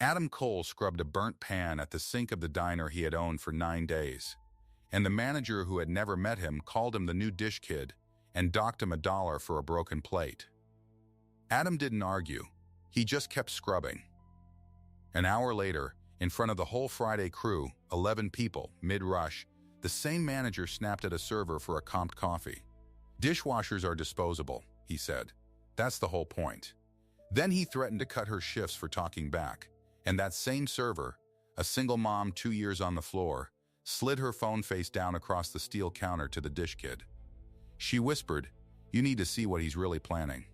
Adam Cole scrubbed a burnt pan at the sink of the diner he had owned for 9 days, and the manager who had never met him called him the new dish kid and docked him $1 for a broken plate. Adam didn't argue. He just kept scrubbing. An hour later, in front of the whole Friday crew, 11 people, mid-rush, the same manager snapped at a server for a comped coffee. "Dishwashers are disposable," he said. "That's the whole point." Then he threatened to cut her shifts for talking back, and that same server, a single mom 2 years on the floor, slid her phone face down across the steel counter to the dish kid. She whispered, "You need to see what he's really planning."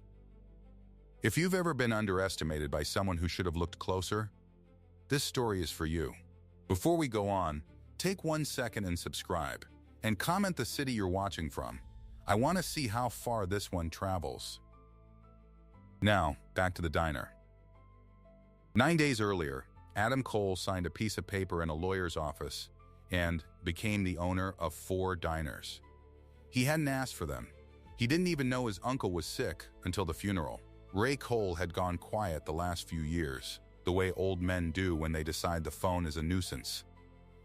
If you've ever been underestimated by someone who should have looked closer, this story is for you. Before we go on, take 1 second and subscribe, and comment the city you're watching from. I want to see how far this one travels. Now, back to the diner. 9 days earlier, Adam Cole signed a piece of paper in a lawyer's office and became the owner of 4 diners. He hadn't asked for them. He didn't even know his uncle was sick until the funeral. Ray Cole had gone quiet the last few years, the way old men do when they decide the phone is a nuisance.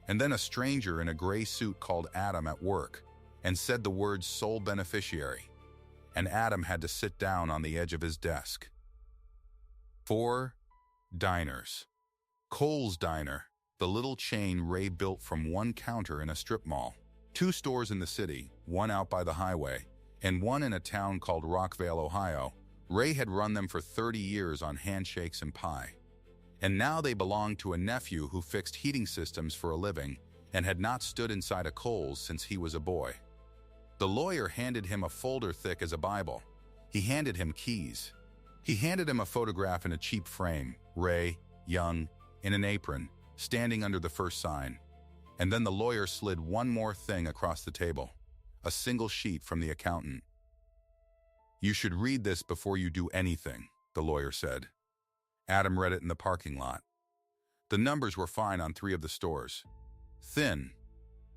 And then a stranger in a gray suit called Adam at work and said the words "sole beneficiary," and Adam had to sit down on the edge of his desk. 4 diners. Cole's Diner, the little chain Ray built from 1 counter in a strip mall. 2 stores in the city, 1 out by the highway, and 1 in a town called Rockvale, Ohio. Ray had run them for 30 years on handshakes and pie. And now they belonged to a nephew who fixed heating systems for a living and had not stood inside a Kohl's since he was a boy. The lawyer handed him a folder thick as a Bible. He handed him keys. He handed him a photograph in a cheap frame, Ray, young, in an apron, standing under the first sign. And then the lawyer slid 1 more thing across the table, a single sheet from the accountant. "You should read this before you do anything," the lawyer said. Adam read it in the parking lot. The numbers were fine on 3 of the stores. Thin,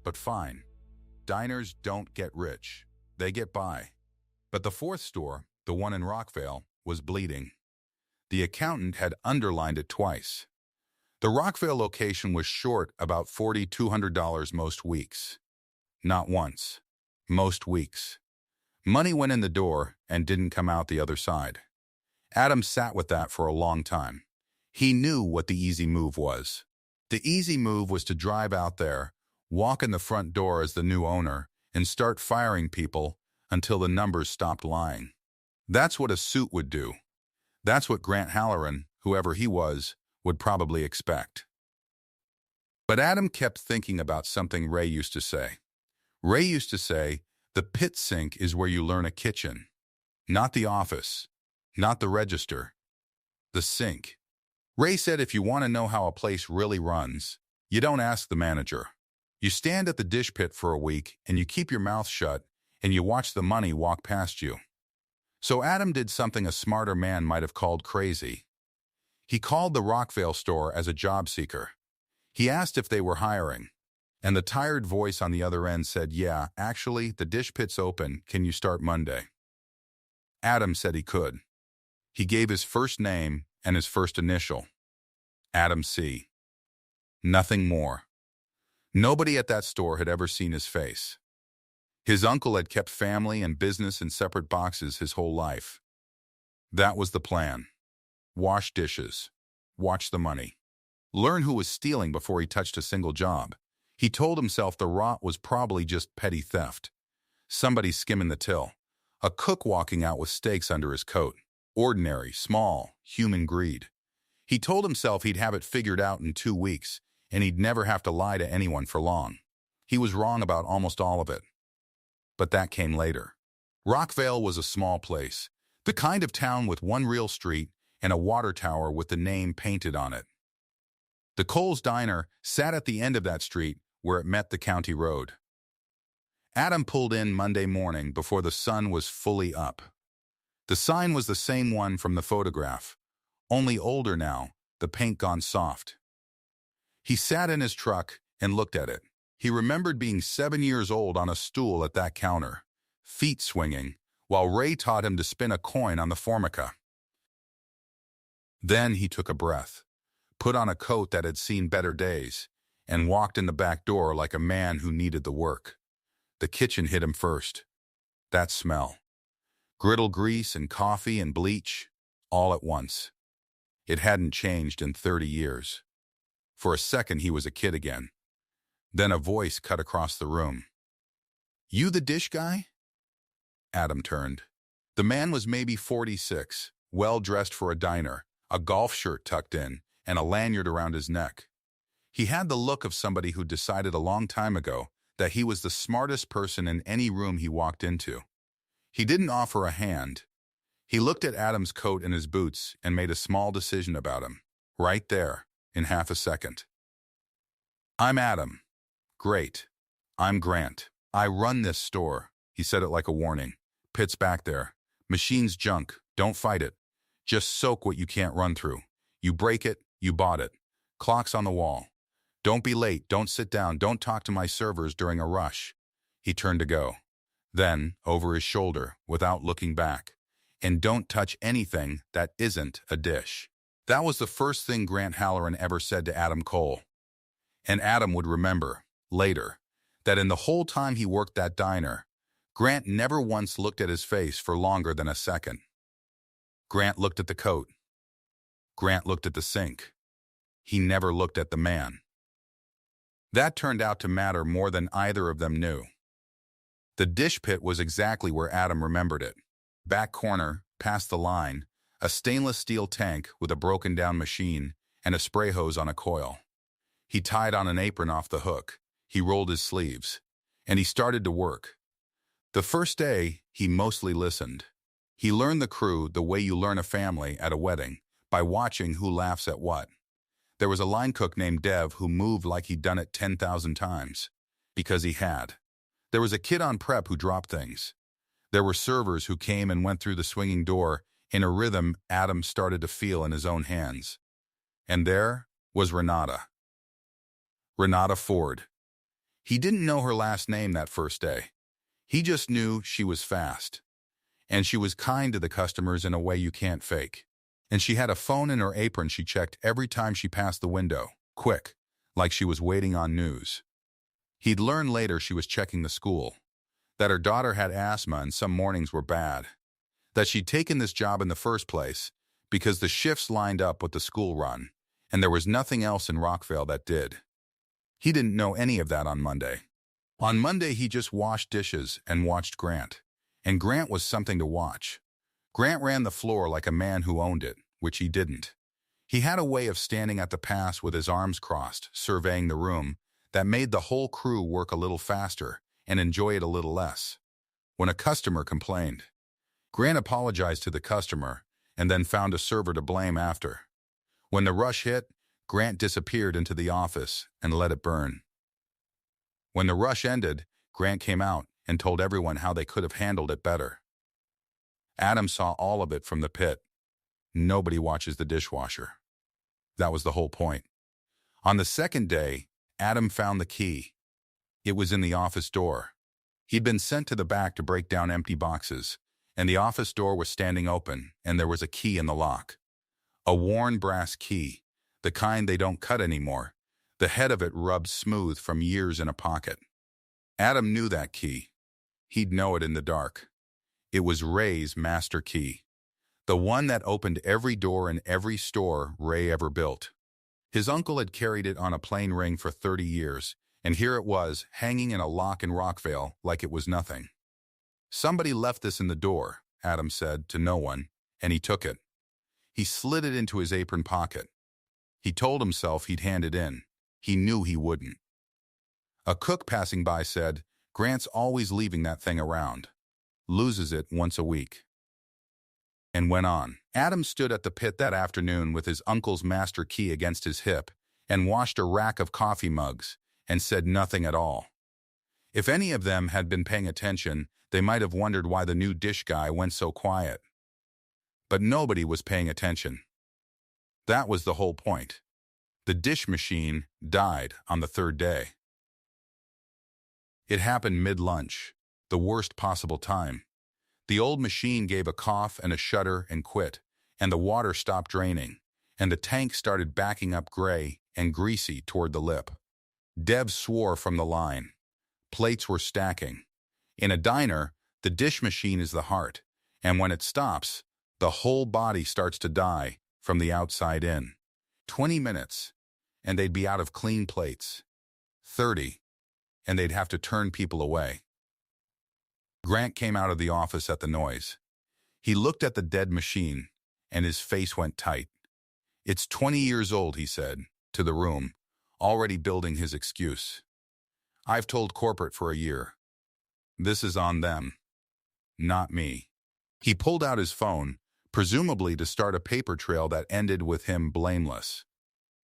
but fine. Diners don't get rich. They get by. But the 4th store, the one in Rockvale, was bleeding. The accountant had underlined it twice. The Rockvale location was short about $4,200 most weeks. Not once. Most weeks. Money went in the door and didn't come out the other side. Adam sat with that for a long time. He knew what the easy move was. The easy move was to drive out there, walk in the front door as the new owner, and start firing people until the numbers stopped lying. That's what a suit would do. That's what Grant Halloran, whoever he was, would probably expect. But Adam kept thinking about something Ray used to say. Ray used to say, "The pit sink is where you learn a kitchen. Not the office. Not the register. The sink." Ray said if you want to know how a place really runs, you don't ask the manager. You stand at the dish pit for a week and you keep your mouth shut and you watch the money walk past you. So Adam did something a smarter man might have called crazy. He called the Rockvale store as a job seeker. He asked if they were hiring, and the tired voice on the other end said, "Yeah, actually, the dish pit's open. Can you start Monday?" Adam said he could. He gave his first name and his first initial. Adam C. Nothing more. Nobody at that store had ever seen his face. His uncle had kept family and business in separate boxes his whole life. That was the plan. Wash dishes. Watch the money. Learn who was stealing before he touched a single job. He told himself the rot was probably just petty theft. Somebody skimming the till. A cook walking out with steaks under his coat. Ordinary, small, human greed. He told himself he'd have it figured out in 2 weeks, and he'd never have to lie to anyone for long. He was wrong about almost all of it. But that came later. Rockvale was a small place, the kind of town with 1 real street and a water tower with the name painted on it. The Cole's Diner sat at the end of that street where it met the county road. Adam pulled in Monday morning before the sun was fully up. The sign was the same one from the photograph, only older now, the paint gone soft. He sat in his truck and looked at it. He remembered being 7 years old on a stool at that counter, feet swinging, while Ray taught him to spin a coin on the formica. Then he took a breath. put on a coat that had seen better days, and walked in the back door like a man who needed the work. The kitchen hit him first. That smell. Griddle grease and coffee and bleach, all at once. It hadn't changed in 30 years. For a second he was a kid again. Then a voice cut across the room. "You the dish guy?" Adam turned. The man was maybe 46, well-dressed for a diner, a golf shirt tucked in, and a lanyard around his neck. He had the look of somebody who decided a long time ago that he was the smartest person in any room he walked into. He didn't offer a hand. He looked at Adam's coat and his boots and made a small decision about him, right there, in half a second. "I'm Adam." "Great. I'm Grant. I run this store." He said it like a warning. "Pit's back there. Machine's junk. Don't fight it. Just soak what you can't run through. You break it, you bought it. Clock's on the wall. Don't be late, don't sit down, don't talk to my servers during a rush." He turned to go. Then, over his shoulder, without looking back, "And don't touch anything that isn't a dish." That was the first thing Grant Halloran ever said to Adam Cole. And Adam would remember, later, that in the whole time he worked that diner, Grant never once looked at his face for longer than a second. Grant looked at the coat. Grant looked at the sink. He never looked at the man. That turned out to matter more than either of them knew. The dish pit was exactly where Adam remembered it. Back corner, past the line, a stainless steel tank with a broken-down machine and a spray hose on a coil. He tied on an apron off the hook. He rolled his sleeves. And he started to work. The first day, he mostly listened. He learned the crew the way you learn a family at a wedding, by watching who laughs at what. There was a line cook named Dev who moved like he'd done it 10,000 times. Because he had. There was a kid on prep who dropped things. There were servers who came and went through the swinging door in a rhythm Adam started to feel in his own hands. And there was Renata. Renata Ford. He didn't know her last name that first day. He just knew she was fast. And she was kind to the customers in a way you can't fake. And she had a phone in her apron she checked every time she passed the window, quick, like she was waiting on news. He'd learn later she was checking the school, that her daughter had asthma and some mornings were bad, that she'd taken this job in the first place because the shifts lined up with the school run, and there was nothing else in Rockvale that did. He didn't know any of that on Monday. On Monday, he just washed dishes and watched Grant. And Grant was something to watch. Grant ran the floor like a man who owned it, which he didn't. He had a way of standing at the pass with his arms crossed, surveying the room, that made the whole crew work a little faster and enjoy it a little less. When a customer complained, Grant apologized to the customer and then found a server to blame after. When the rush hit, Grant disappeared into the office and let it burn. When the rush ended, Grant came out and told everyone how they could have handled it better. Adam saw all of it from the pit. Nobody watches the dishwasher. That was the whole point. On the second day, Adam found the key. It was in the office door. He'd been sent to the back to break down empty boxes, and the office door was standing open, and there was a key in the lock. A worn brass key, the kind they don't cut anymore. The head of it rubbed smooth from years in a pocket. Adam knew that key. He'd know it in the dark. It was Ray's master key, the one that opened every door in every store Ray ever built. His uncle had carried it on a plain ring for 30 years, and here it was, hanging in a lock in Rockvale like it was nothing. Somebody left this in the door, Adam said to no one, and he took it. He slid it into his apron pocket. He told himself he'd hand it in. He knew he wouldn't. A cook passing by said, "Grant's always leaving that thing around. Loses it once a week." And went on. Adam stood at the pit that afternoon with his uncle's master key against his hip and washed a rack of coffee mugs and said nothing at all. If any of them had been paying attention, they might have wondered why the new dish guy went so quiet. But nobody was paying attention. That was the whole point. The dish machine died on the third day. It happened mid-lunch, the worst possible time. The old machine gave a cough and a shudder and quit, and the water stopped draining, and the tank started backing up gray and greasy toward the lip. Dev swore from the line. Plates were stacking. In a diner, the dish machine is the heart, and when it stops, the whole body starts to die from the outside in. 20 minutes, and they'd be out of clean plates. 30, and they'd have to turn people away. Grant came out of the office at the noise. He looked at the dead machine, and his face went tight. "It's 20 years old," he said, to the room, already building his excuse. "I've told corporate for a year. This is on them, not me." He pulled out his phone, presumably to start a paper trail that ended with him blameless.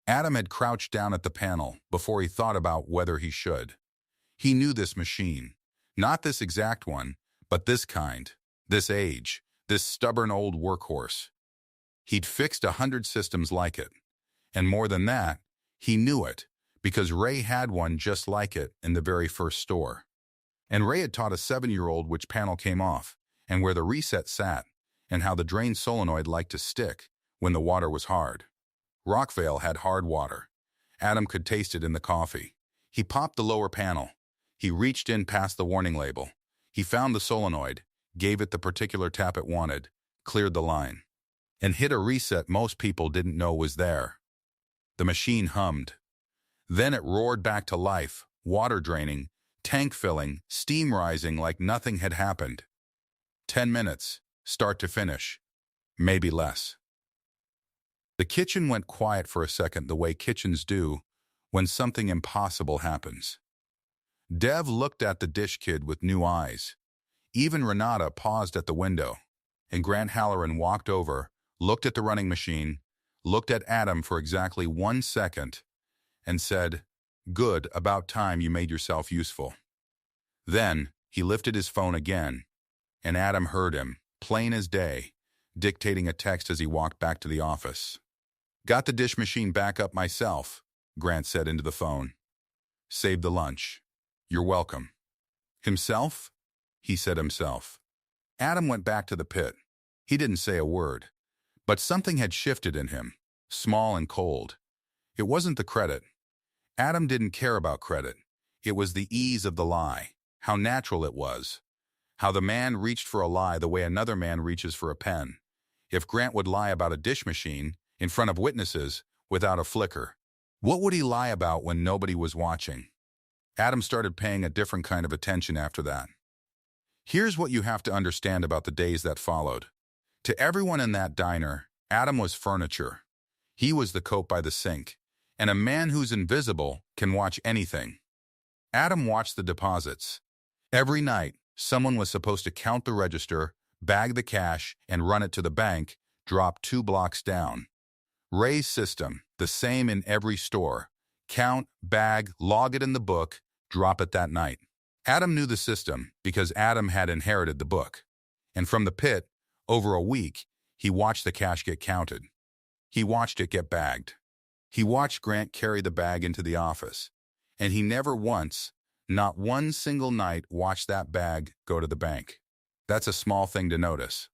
Adam had crouched down at the panel before he thought about whether he should. He knew this machine. Not this exact one, but this kind, this age, this stubborn old workhorse. He'd fixed 100 systems like it. And more than that, he knew it, because Ray had one just like it in the very first store. And Ray had taught a 7-year-old which panel came off, and where the reset sat, and how the drain solenoid liked to stick when the water was hard. Rockvale had hard water. Adam could taste it in the coffee. He popped the lower panel. He reached in past the warning label. He found the solenoid, gave it the particular tap it wanted, cleared the line, and hit a reset most people didn't know was there. The machine hummed. Then it roared back to life, water draining, tank filling, steam rising like nothing had happened. 10 minutes, start to finish. Maybe less. The kitchen went quiet for a second the way kitchens do when something impossible happens. Dev looked at the dish kid with new eyes. Even Renata paused at the window, and Grant Halloran walked over, looked at the running machine, looked at Adam for exactly 1 second, and said, "Good, about time you made yourself useful." Then he lifted his phone again, and Adam heard him, plain as day, dictating a text as he walked back to the office. "Got the dish machine back up myself," Grant said into the phone. "Saved the lunch. You're welcome." "Himself?" He said himself. Adam went back to the pit. He didn't say a word. But something had shifted in him, small and cold. It wasn't the credit. Adam didn't care about credit. It was the ease of the lie, how natural it was, how the man reached for a lie the way another man reaches for a pen. If Grant would lie about a dish machine, in front of witnesses, without a flicker, what would he lie about when nobody was watching? Adam started paying a different kind of attention after that. Here's what you have to understand about the days that followed. To everyone in that diner, Adam was furniture. He was the coat by the sink, and a man who's invisible can watch anything. Adam watched the deposits. Every night, someone was supposed to count the register, bag the cash, and run it to the bank, drop 2 blocks down. Ray's system, the same in every store. Count, bag, log it in the book, drop it that night. Adam knew the system because Adam had inherited the book. And from the pit, over a week, he watched the cash get counted. He watched it get bagged. He watched Grant carry the bag into the office. And he never once, not one single night, watched that bag go to the bank. That's a small thing to notice.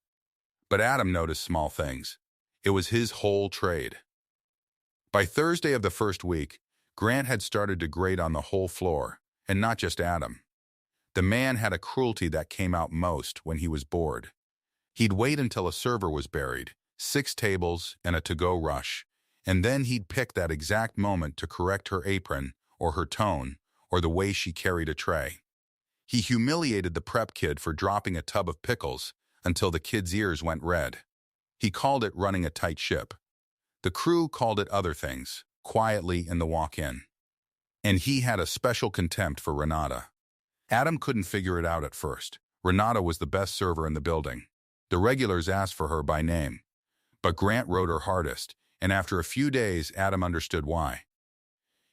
But Adam noticed small things. It was his whole trade. By Thursday of the first week, Grant had started to grate on the whole floor, and not just Adam. The man had a cruelty that came out most when he was bored. He'd wait until a server was buried, 6 tables and a to-go rush, and then he'd pick that exact moment to correct her apron or her tone or the way she carried a tray. He humiliated the prep kid for dropping a tub of pickles until the kid's ears went red. He called it running a tight ship. The crew called it other things, quietly in the walk-in. And he had a special contempt for Renata. Adam couldn't figure it out at first. Renata was the best server in the building. The regulars asked for her by name. But Grant rode her hardest, and after a few days, Adam understood why.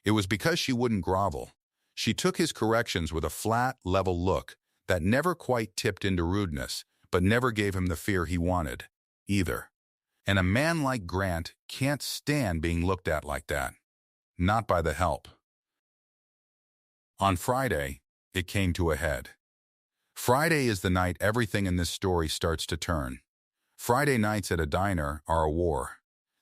It was because she wouldn't grovel. She took his corrections with a flat, level look that never quite tipped into rudeness, but never gave him the fear he wanted, either. And a man like Grant can't stand being looked at like that. Not by the help. On Friday, it came to a head. Friday is the night everything in this story starts to turn. Friday nights at a diner are a war.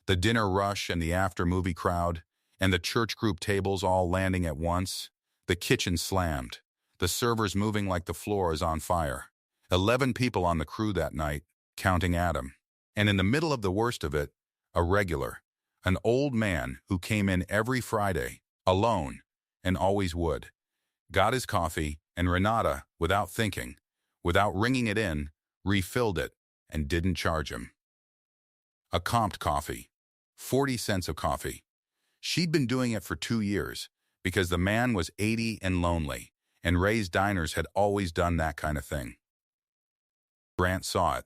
The dinner rush and the after-movie crowd, and the church group tables all landing at once. The kitchen slammed, the servers moving like the floor is on fire. 11 people on the crew that night, counting Adam. And in the middle of the worst of it, a regular, an old man who came in every Friday, alone, and always would. Got his coffee, and Renata, without thinking, without ringing it in, refilled it and didn't charge him. A comped coffee. 40 cents a coffee. She'd been doing it for 2 years because the man was 80 and lonely, and Ray's Diners had always done that kind of thing. Grant saw it.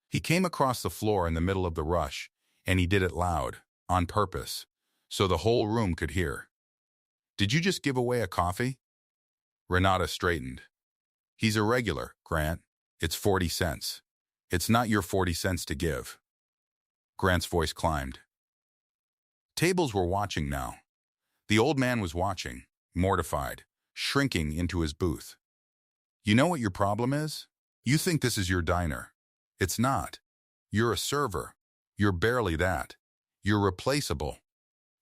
He came across the floor in the middle of the rush, and he did it loud, on purpose, so the whole room could hear. "Did you just give away a coffee?" Renata straightened. "He's a regular, Grant. It's 40 cents. It's not your 40 cents to give." Grant's voice climbed. Tables were watching now. The old man was watching, mortified, shrinking into his booth. "You know what your problem is? You think this is your diner. It's not. You're a server. You're barely that. You're replaceable.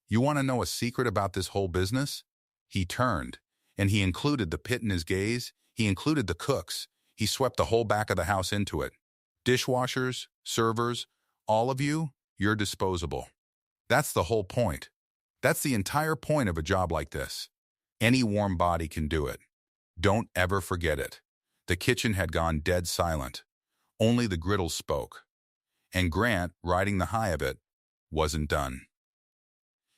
You want to know a secret about this whole business?" He turned, and he included the pit in his gaze. He included the cooks. He swept the whole back of the house into it. Dishwashers, servers, all of you, you're disposable. That's the whole point. That's the entire point of a job like this. Any warm body can do it. Don't ever forget it. The kitchen had gone dead silent. Only the griddles spoke. And Grant, riding the high of it, wasn't done.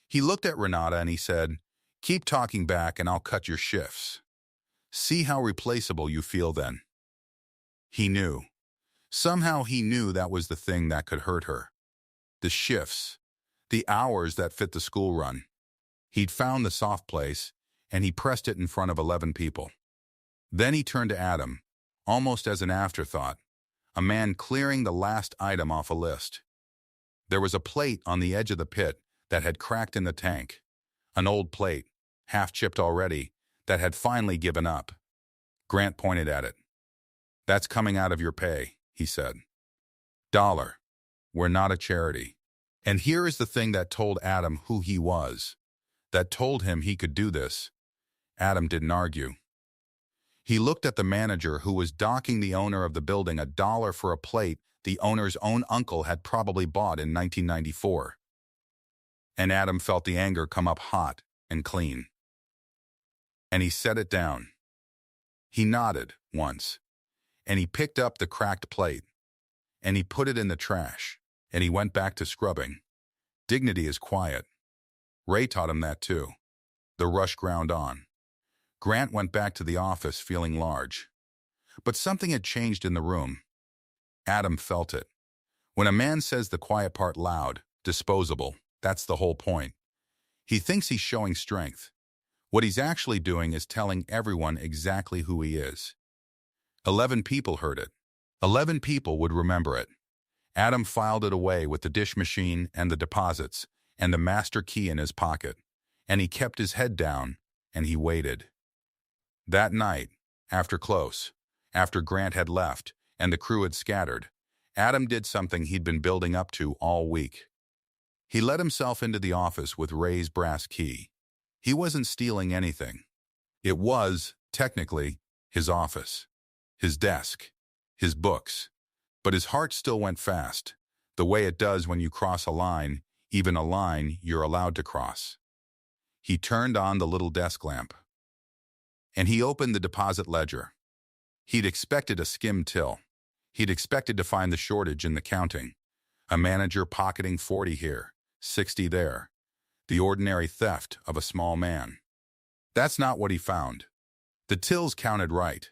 He looked at Renata and he said, "Keep talking back and I'll cut your shifts. See how replaceable you feel then." He knew. Somehow he knew that was the thing that could hurt her. The shifts. The hours that fit the school run. He'd found the soft place, and he pressed it in front of 11 people. Then he turned to Adam, almost as an afterthought, a man clearing the last item off a list. There was a plate on the edge of the pit that had cracked in the tank. An old plate, half chipped already, that had finally given up. Grant pointed at it. "That's coming out of your pay," he said. "$1. We're not a charity." And here is the thing that told Adam who he was, that told him he could do this. Adam didn't argue. He looked at the manager who was docking the owner of the building $1 for a plate the owner's own uncle had probably bought in 1994. And Adam felt the anger come up hot and clean. And he set it down. He nodded once, and he picked up the cracked plate, and he put it in the trash, and he went back to scrubbing. Dignity is quiet. Ray taught him that too. The rush ground on. Grant went back to the office feeling large. But something had changed in the room. Adam felt it. When a man says the quiet part loud, disposable, that's the whole point. He thinks he's showing strength. What he's actually doing is telling everyone exactly who he is. 11 people heard it. 11 people would remember it. Adam filed it away with the dish machine and the deposits and the master key in his pocket, and he kept his head down, and he waited. That night, after close, after Grant had left and the crew had scattered, Adam did something he'd been building up to all week. He let himself into the office with Ray's brass key. He wasn't stealing anything. It was, technically, his office, his desk, his books. But his heart still went fast, the way it does when you cross a line, even a line you're allowed to cross. He turned on the little desk lamp. And he opened the deposit ledger. He'd expected a skimmed till. He'd expected to find the shortage in the counting. A manager pocketing 40 here, 60 there. The ordinary theft of a small man. That's not what he found. The tills counted right.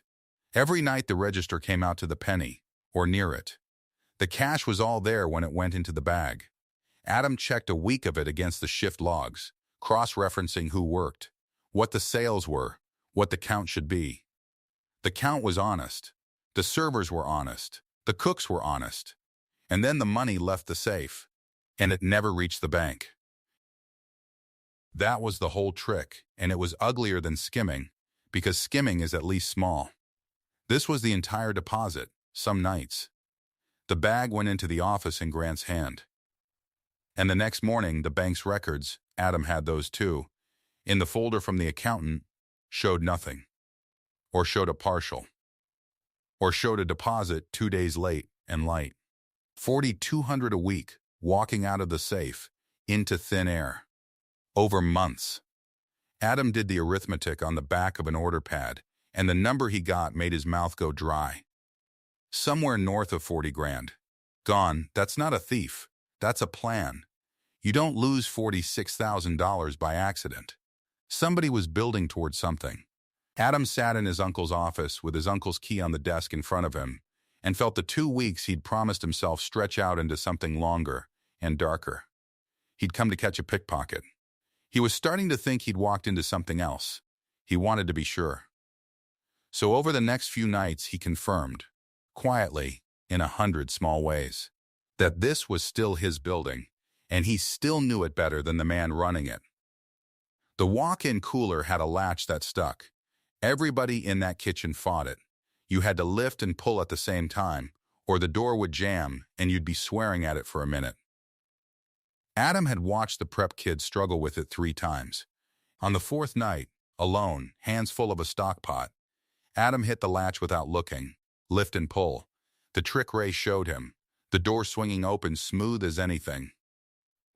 Every night the register came out to the penny, or near it. The cash was all there when it went into the bag. Adam checked a week of it against the shift logs, cross-referencing who worked, what the sales were, what the count should be. The count was honest. The servers were honest. The cooks were honest. And then the money left the safe, and it never reached the bank. That was the whole trick, and it was uglier than skimming, because skimming is at least small. This was the entire deposit, some nights. The bag went into the office in Grant's hand. And the next morning, the bank's records, Adam had those too, in the folder from the accountant, showed nothing. Or showed a partial. Or showed a deposit 2 days late and light. $4,200 a week, walking out of the safe, into thin air. Over months. Adam did the arithmetic on the back of an order pad, and the number he got made his mouth go dry. Somewhere north of 40 grand. Gone. That's not a thief. That's a plan. You don't lose $46,000 by accident. Somebody was building towards something. Adam sat in his uncle's office with his uncle's key on the desk in front of him and felt the 2 weeks he'd promised himself stretch out into something longer and darker. He'd come to catch a pickpocket. He was starting to think he'd walked into something else. He wanted to be sure. So over the next few nights, he confirmed, quietly, in 100 small ways, that this was still his building, and he still knew it better than the man running it. The walk-in cooler had a latch that stuck. Everybody in that kitchen fought it. You had to lift and pull at the same time, or the door would jam and you'd be swearing at it for a minute. Adam had watched the prep kids struggle with it 3 times. On the 4th night, alone, hands full of a stock pot, Adam hit the latch without looking, lift and pull. The trick Ray showed him, the door swinging open smooth as anything.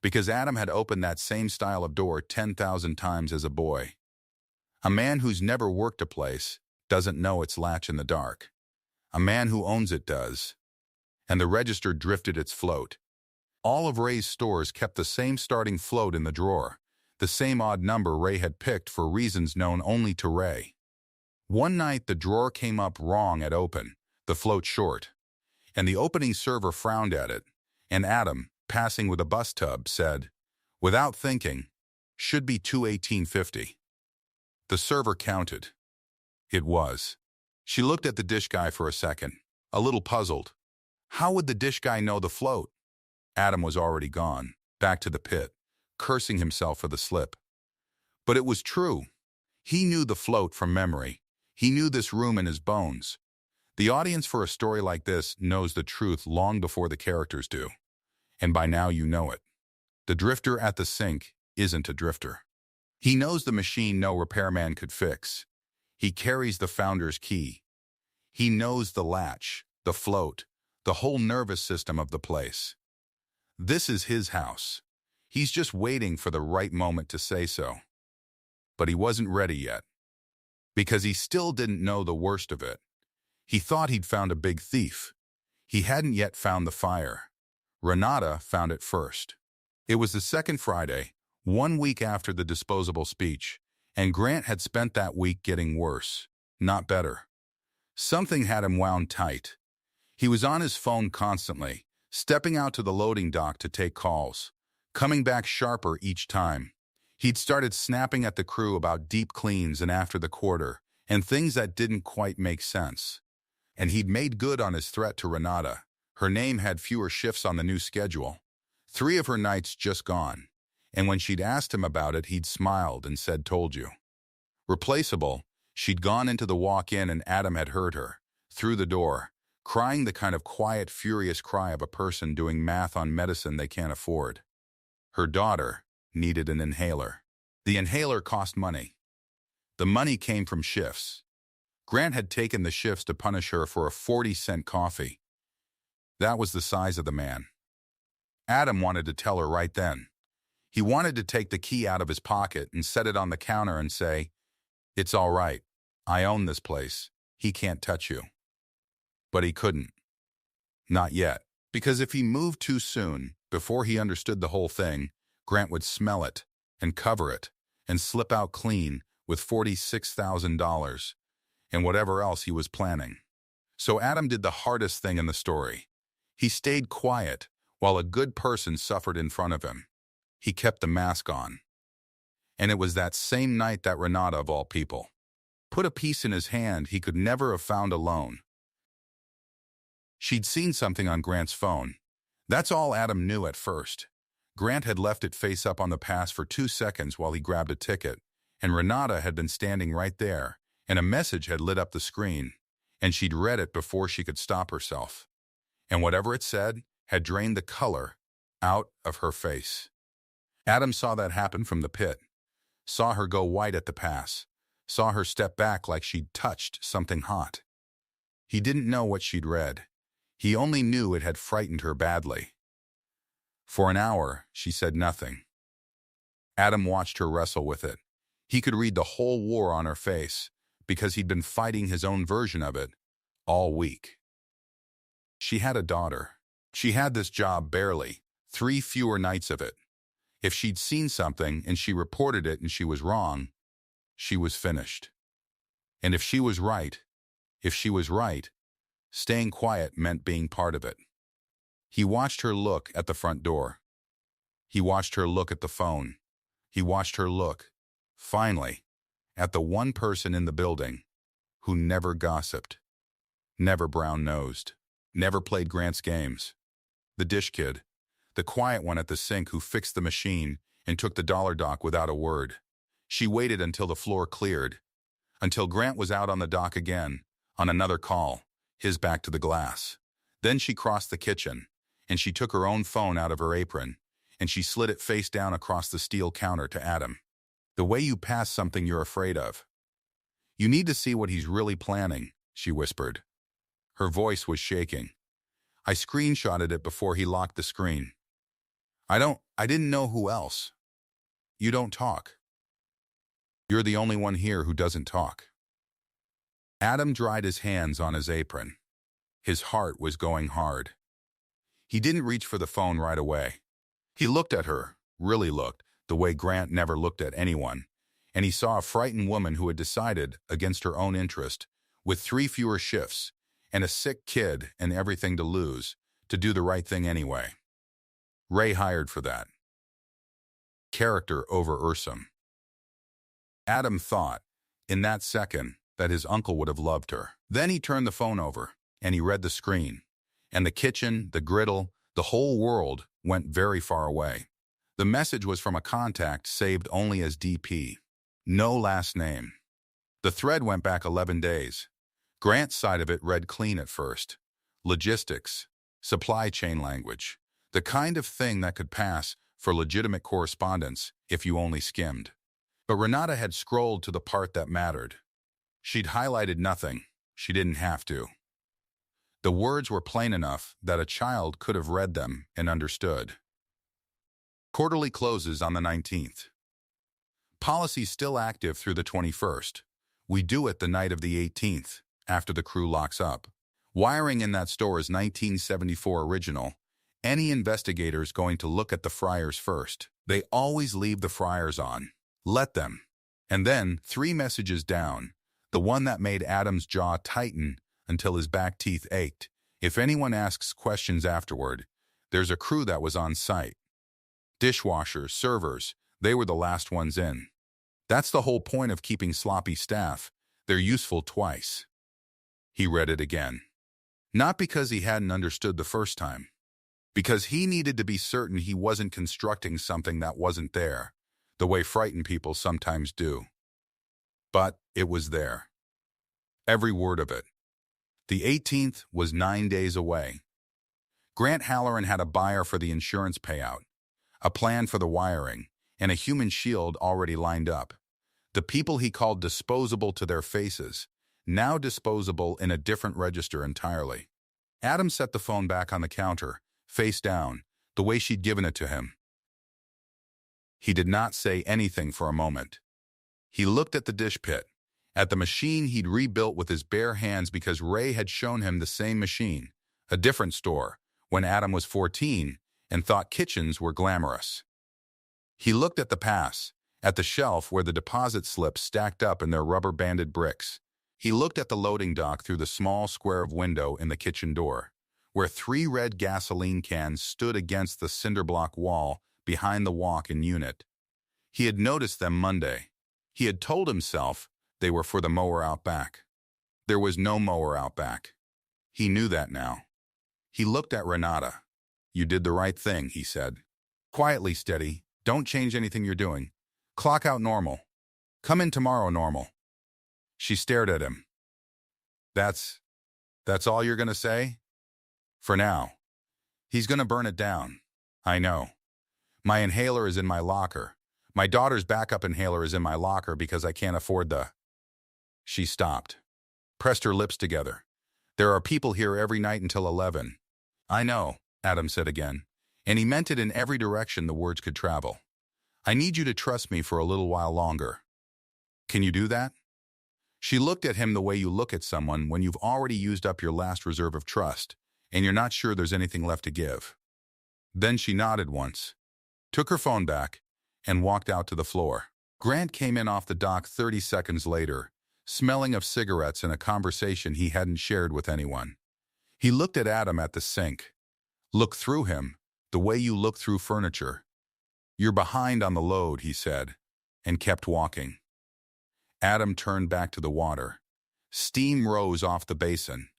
Because Adam had opened that same style of door 10,000 times as a boy. A man who's never worked a place doesn't know its latch in the dark. A man who owns it does. And the register drifted its float. All of Ray's stores kept the same starting float in the drawer, the same odd number Ray had picked for reasons known only to Ray. One night the drawer came up wrong at open, the float short, and the opening server frowned at it, and Adam, passing with a bus tub, said, without thinking, should be 218.50. The server counted. It was. She looked at the dish guy for a second, a little puzzled. How would the dish guy know the float? Adam was already gone, back to the pit, cursing himself for the slip. But it was true. He knew the float from memory. He knew this room in his bones. The audience for a story like this knows the truth long before the characters do. And by now you know it. The drifter at the sink isn't a drifter. He knows the machine no repairman could fix. He carries the founder's key. He knows the latch, the float, the whole nervous system of the place. This is his house. He's just waiting for the right moment to say so. But he wasn't ready yet. Because he still didn't know the worst of it. He thought he'd found a big thief. He hadn't yet found the fire. Renata found it first. It was the second Friday, 1 week after the disposable speech, and Grant had spent that week getting worse, not better. Something had him wound tight. He was on his phone constantly, stepping out to the loading dock to take calls, coming back sharper each time. He'd started snapping at the crew about deep cleans and after the quarter, and things that didn't quite make sense. And he'd made good on his threat to Renata. Her name had fewer shifts on the new schedule. 3 of her nights just gone. And when she'd asked him about it, he'd smiled and said, told you. Replaceable, she'd gone into the walk-in and Adam had heard her, through the door, crying the kind of quiet, furious cry of a person doing math on medicine they can't afford. Her daughter needed an inhaler. The inhaler cost money. The money came from shifts. Grant had taken the shifts to punish her for a 40-cent coffee. That was the size of the man. Adam wanted to tell her right then. He wanted to take the key out of his pocket and set it on the counter and say, it's all right. I own this place. He can't touch you. But he couldn't. Not yet. Because if he moved too soon, before he understood the whole thing, Grant would smell it and cover it and slip out clean with $46,000 and whatever else he was planning. So Adam did the hardest thing in the story. He stayed quiet while a good person suffered in front of him. He kept the mask on. And it was that same night that Renata, of all people, put a piece in his hand he could never have found alone. She'd seen something on Grant's phone. That's all Adam knew at first. Grant had left it face up on the pass for 2 seconds while he grabbed a ticket, and Renata had been standing right there, and a message had lit up the screen, and she'd read it before she could stop herself. And whatever it said had drained the color out of her face. Adam saw that happen from the pit, saw her go white at the pass, saw her step back like she'd touched something hot. He didn't know what she'd read. He only knew it had frightened her badly. For an hour, she said nothing. Adam watched her wrestle with it. He could read the whole war on her face, because he'd been fighting his own version of it all week. She had a daughter. She had this job barely, 3 fewer nights of it. If she'd seen something and she reported it and she was wrong, she was finished. And if she was right, staying quiet meant being part of it. He watched her look at the front door. He watched her look at the phone. He watched her look, finally, at the one person in the building who never gossiped, never brown-nosed, never played Grant's games. The dish kid, the quiet one at the sink who fixed the machine and took the dollar dock without a word. She waited until the floor cleared, until Grant was out on the dock again, on another call, his back to the glass. Then she crossed the kitchen, and she took her own phone out of her apron, and she slid it face down across the steel counter to Adam. The way you pass something you're afraid of. You need to see what he's really planning, she whispered. Her voice was shaking. I screenshotted it before he locked the screen. I didn't know who else. You don't talk. You're the only one here who doesn't talk. Adam dried his hands on his apron. His heart was going hard. He didn't reach for the phone right away. He looked at her, really looked, the way Grant never looked at anyone, and he saw a frightened woman who had decided, against her own interest, with 3 fewer shifts, and a sick kid and everything to lose, to do the right thing anyway. Ray hired for that. Character over Ursum. Adam thought, in that second, that his uncle would have loved her. Then he turned the phone over, and he read the screen. And the kitchen, the griddle, the whole world went very far away. The message was from a contact saved only as DP. No last name. The thread went back 11 days. Grant's side of it read clean at first. Logistics, supply chain language, the kind of thing that could pass for legitimate correspondence if you only skimmed. But Renata had scrolled to the part that mattered. She'd highlighted nothing. She didn't have to. The words were plain enough that a child could have read them and understood. Quarterly closes on the 19th. Policy still active through the 21st. We do it the night of the 18th, after the crew locks up. Wiring in that store is 1974 original. Any investigators going to look at the fryers first? They always leave the fryers on. Let them. And then, 3 messages down, the one that made Adam's jaw tighten until his back teeth ached. If anyone asks questions afterward, there's a crew that was on site. Dishwashers, servers, they were the last ones in. That's the whole point of keeping sloppy staff. They're useful twice. He read it again. Not because he hadn't understood the first time. Because he needed to be certain he wasn't constructing something that wasn't there, the way frightened people sometimes do. But it was there. Every word of it. The 18th was 9 days away. Grant Halloran had a buyer for the insurance payout, a plan for the wiring, and a human shield already lined up. The people he called disposable to their faces, now disposable in a different register entirely. Adam set the phone back on the counter, face down, the way she'd given it to him. He did not say anything for a moment. He looked at the dish pit, at the machine he'd rebuilt with his bare hands because Ray had shown him the same machine, a different store, when Adam was 14 and thought kitchens were glamorous. He looked at the pass, at the shelf where the deposit slips stacked up in their rubber-banded bricks. He looked at the loading dock through the small square of window in the kitchen door, where 3 red gasoline cans stood against the cinder block wall behind the walk-in unit. He had noticed them Monday. He had told himself they were for the mower out back. There was no mower out back. He knew that now. He looked at Renata. You did the right thing, he said. Quietly steady. Don't change anything you're doing. Clock out normal. Come in tomorrow normal. She stared at him. That's all you're going to say? For now. He's going to burn it down. I know. My inhaler is in my locker. My daughter's backup inhaler is in my locker because I can't afford the... She stopped, pressed her lips together. There are people here every night until 11. I know, Adam said again, and he meant it in every direction the words could travel. I need you to trust me for a little while longer. Can you do that? She looked at him the way you look at someone when you've already used up your last reserve of trust, and you're not sure there's anything left to give. Then she nodded once, took her phone back, and walked out to the floor. Grant came in off the dock 30 seconds later, smelling of cigarettes and a conversation he hadn't shared with anyone. He looked at Adam at the sink. Looked through him, the way you look through furniture. You're behind on the load, he said, and kept walking. Adam turned back to the water. Steam rose off the basin.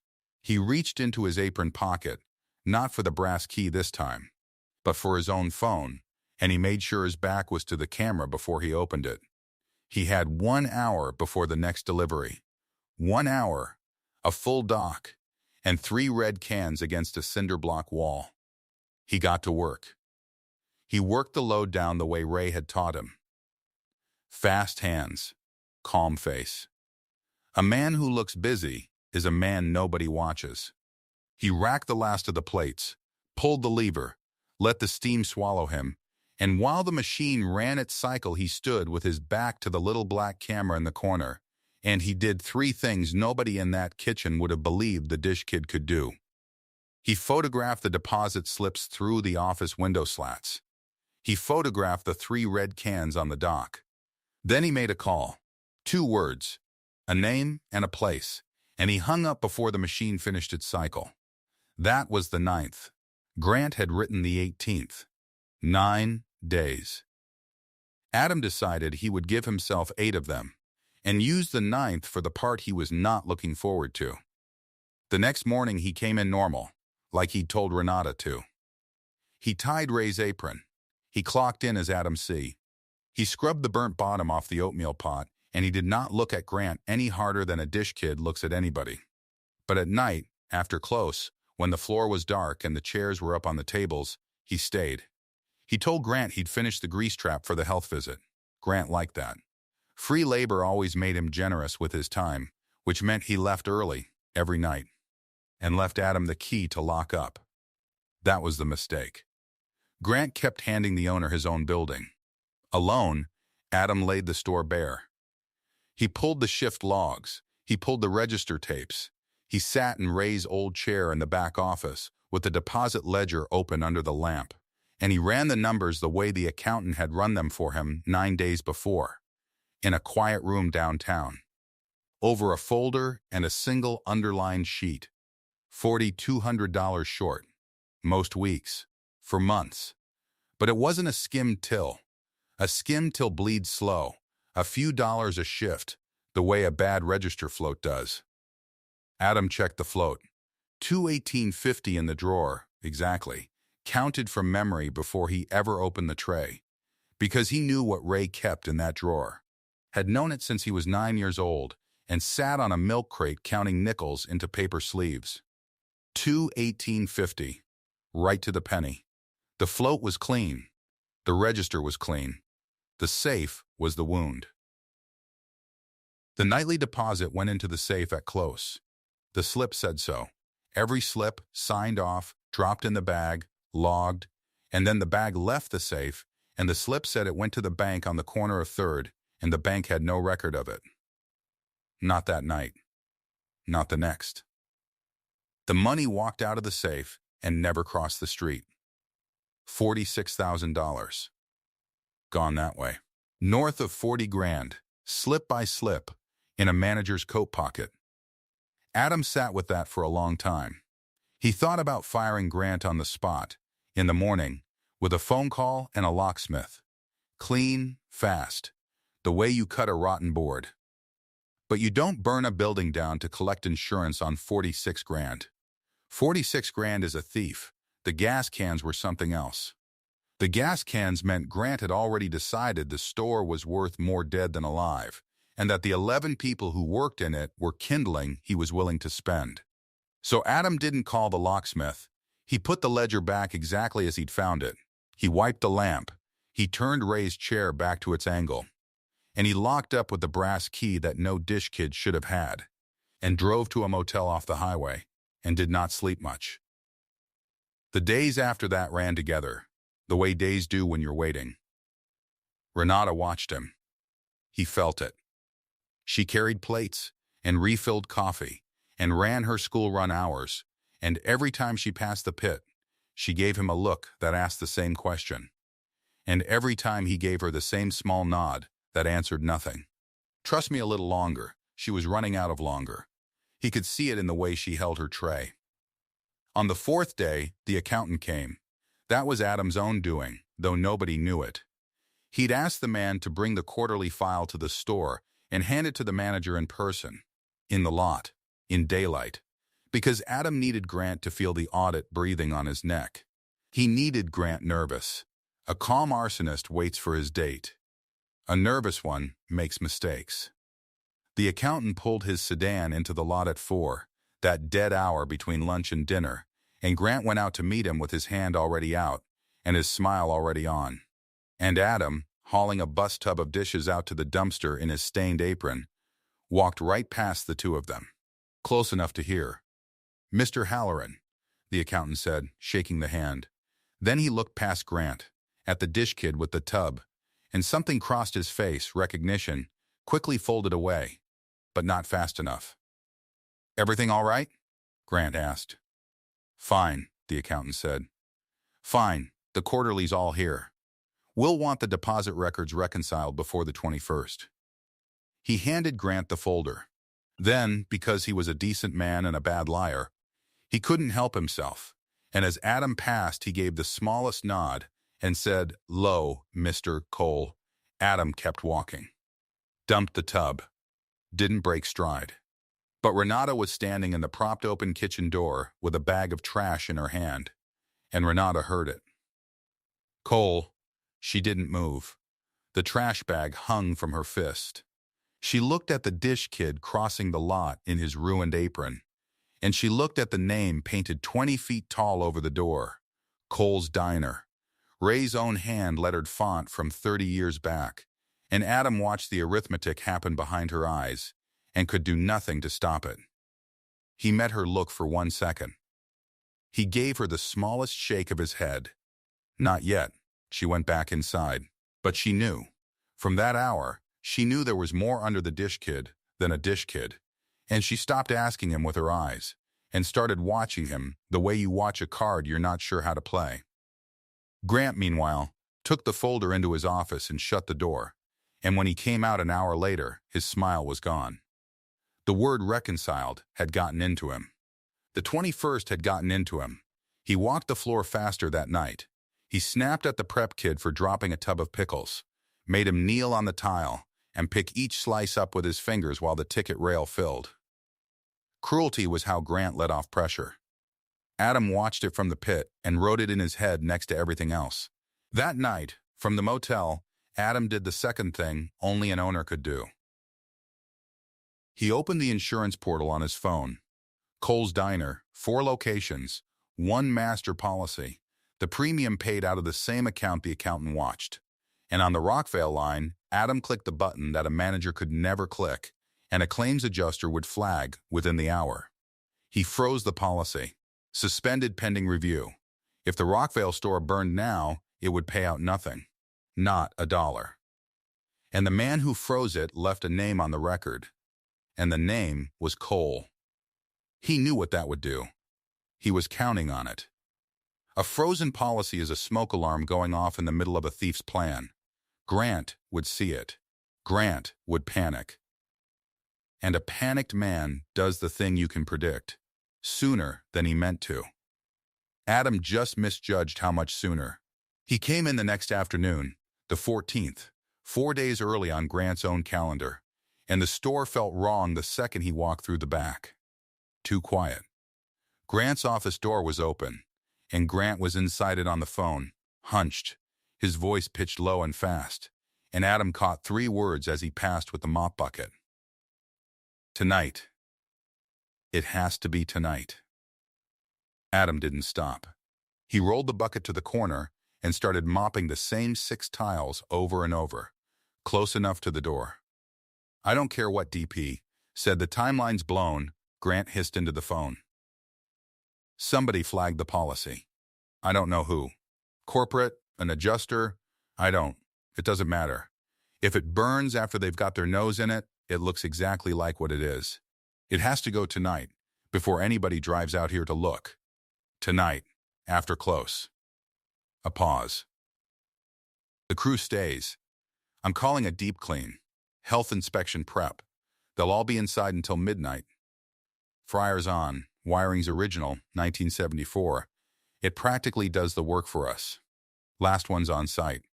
He reached into his apron pocket, not for the brass key this time, but for his own phone, and he made sure his back was to the camera before he opened it. He had 1 hour before the next delivery. 1 hour, a full dock, and 3 red cans against a cinder block wall. He got to work. He worked the load down the way Ray had taught him. Fast hands, calm face. A man who looks busy is a man nobody watches. He racked the last of the plates, pulled the lever, let the steam swallow him, and while the machine ran its cycle, he stood with his back to the little black camera in the corner, and he did 3 things nobody in that kitchen would have believed the dish kid could do. He photographed the deposit slips through the office window slats. He photographed the 3 red cans on the dock. Then he made a call. 2 words, a name and a place, and he hung up before the machine finished its cycle. That was the 9th. Grant had written the 18th. 9 days. Adam decided he would give himself 8 of them, and use the 9th for the part he was not looking forward to. The next morning he came in normal, like he'd told Renata to. He tied Ray's apron. He clocked in as Adam C. He scrubbed the burnt bottom off the oatmeal pot, and he did not look at Grant any harder than a dish kid looks at anybody. But at night, after close, when the floor was dark and the chairs were up on the tables, he stayed. He told Grant he'd finished the grease trap for the health visit. Grant liked that. Free labor always made him generous with his time, which meant he left early, every night, and left Adam the key to lock up. That was the mistake. Grant kept handing the owner his own building. Alone, Adam laid the store bare. He pulled the shift logs. He pulled the register tapes. He sat in Ray's old chair in the back office with the deposit ledger open under the lamp, and he ran the numbers the way the accountant had run them for him 9 days before, in a quiet room downtown. Over a folder and a single underlined sheet. $4,200 short. Most weeks. For months. But it wasn't a skimmed till. A skimmed till bleeds slow. A few dollars a shift, the way a bad register float does. Adam checked the float. $218.50 in the drawer, exactly. Counted from memory before he ever opened the tray. Because he knew what Ray kept in that drawer. Had known it since he was 9 years old, and sat on a milk crate counting nickels into paper sleeves. $218.50. Right to the penny. The float was clean. The register was clean. The safe was the wound. The nightly deposit went into the safe at close. The slip said so. Every slip, signed off, dropped in the bag, logged, and then the bag left the safe, and the slip said it went to the bank on the corner of 3rd, and the bank had no record of it. Not that night. Not the next. The money walked out of the safe and never crossed the street. $46,000. Gone that way. North of 40 grand, slip by slip, in a manager's coat pocket. Adam sat with that for a long time. He thought about firing Grant on the spot, in the morning, with a phone call and a locksmith. Clean, fast, the way you cut a rotten board. But you don't burn a building down to collect insurance on 46 grand. 46 grand is a thief. The gas cans were something else. The gas cans meant Grant had already decided the store was worth more dead than alive, and that the 11 people who worked in it were kindling he was willing to spend. So Adam didn't call the locksmith. He put the ledger back exactly as he'd found it, He wiped the lamp. He turned Ray's chair back to its angle. And he locked up with the brass key that no dish kid should have had, and drove to a motel off the highway, and did not sleep much. The days after that ran together, the way days do when you're waiting. Renata watched him. He felt it. She carried plates, and refilled coffee, and ran her school run hours, and every time she passed the pit, she gave him a look that asked the same question. And every time he gave her the same small nod that answered nothing. Trust me a little longer. She was running out of longer. He could see it in the way she held her tray. On the fourth day, the accountant came. That was Adam's own doing, though nobody knew it. He'd asked the man to bring the quarterly file to the store and hand it to the manager in person, in the lot, in daylight, because Adam needed Grant to feel the audit breathing on his neck. He needed Grant nervous. A calm arsonist waits for his date. A nervous one makes mistakes. The accountant pulled his sedan into the lot at 4, that dead hour between lunch and dinner, and Grant went out to meet him with his hand already out and his smile already on. And Adam, hauling a bus tub of dishes out to the dumpster in his stained apron, walked right past the two of them, close enough to hear. "Mr. Halloran," the accountant said, shaking the hand. Then he looked past Grant, at the dish kid with the tub, and something crossed his face, recognition, quickly folded away, but not fast enough. "Everything all right?" Grant asked. "Fine," the accountant said. "Fine, the quarterly's all here. We'll want the deposit records reconciled before the 21st. He handed Grant the folder. Then, because he was a decent man and a bad liar, he couldn't help himself, and as Adam passed he gave the smallest nod and said, "Lo, Mr. Cole." Adam kept walking. Dumped the tub. Didn't break stride. But Renata was standing in the propped-open kitchen door with a bag of trash in her hand, and Renata heard it. "Cole." She didn't move. The trash bag hung from her fist. She looked at the dish kid crossing the lot in his ruined apron, and she looked at the name painted 20 feet tall over the door, Cole's Diner. Ray's own hand lettered font from 30 years back, and Adam watched the arithmetic happen behind her eyes and could do nothing to stop it. He met her look for 1 second. He gave her the smallest shake of his head. Not yet. She went back inside. But she knew. From that hour, she knew there was more under the dish kid than a dish kid, and she stopped asking him with her eyes and started watching him the way you watch a card you're not sure how to play. Grant, meanwhile, took the folder into his office and shut the door, and when he came out an hour later, his smile was gone. The word reconciled had gotten into him. The 21st had gotten into him. He walked the floor faster that night. He snapped at the prep kid for dropping a tub of pickles, made him kneel on the tile, and pick each slice up with his fingers while the ticket rail filled. Cruelty was how Grant let off pressure. Adam watched it from the pit and wrote it in his head next to everything else. That night, from the motel, Adam did the second thing only an owner could do. He opened the insurance portal on his phone. Cole's Diner, 4 locations, 1 master policy. The premium paid out of the same account the accountant watched. And on the Rockvale line, Adam clicked the button that a manager could never click, and a claims adjuster would flag within the hour. He froze the policy. Suspended pending review. If the Rockvale store burned now, it would pay out nothing. Not $1. And the man who froze it left a name on the record. And the name was Cole. He knew what that would do. He was counting on it. A frozen policy is a smoke alarm going off in the middle of a thief's plan. Grant would see it. Grant would panic. And a panicked man does the thing you can predict, sooner than he meant to. Adam just misjudged how much sooner. He came in the next afternoon, the 14th, 4 days early on Grant's own calendar, and the store felt wrong the second he walked through the back. Too quiet. Grant's office door was open, and Grant was inside it on the phone, hunched, his voice pitched low and fast, and Adam caught 3 words as he passed with the mop bucket. Tonight. It has to be tonight. Adam didn't stop. He rolled the bucket to the corner and started mopping the same 6 tiles over and over, close enough to the door. "I don't care what DP said, the timeline's blown," Grant hissed into the phone. Somebody flagged the policy. I don't know who. Corporate, an adjuster, it doesn't matter. If it burns after they've got their nose in it, it looks exactly like what it is. It has to go tonight, before anybody drives out here to look. Tonight, after close. A pause. The crew stays. I'm calling a deep clean. Health inspection prep. They'll all be inside until midnight. Fryer's on. Wiring's original, 1974. It practically does the work for us. Last one's on site.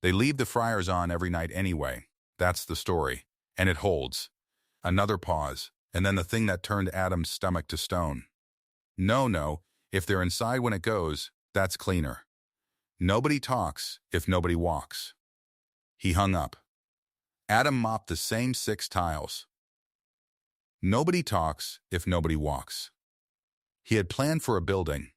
They leave the fryers on every night anyway. That's the story. And it holds. Another pause, and then the thing that turned Adam's stomach to stone. No, if they're inside when it goes, that's cleaner. Nobody talks if nobody walks. He hung up. Adam mopped the same 6 tiles. Nobody talks if nobody walks. He had planned for a building.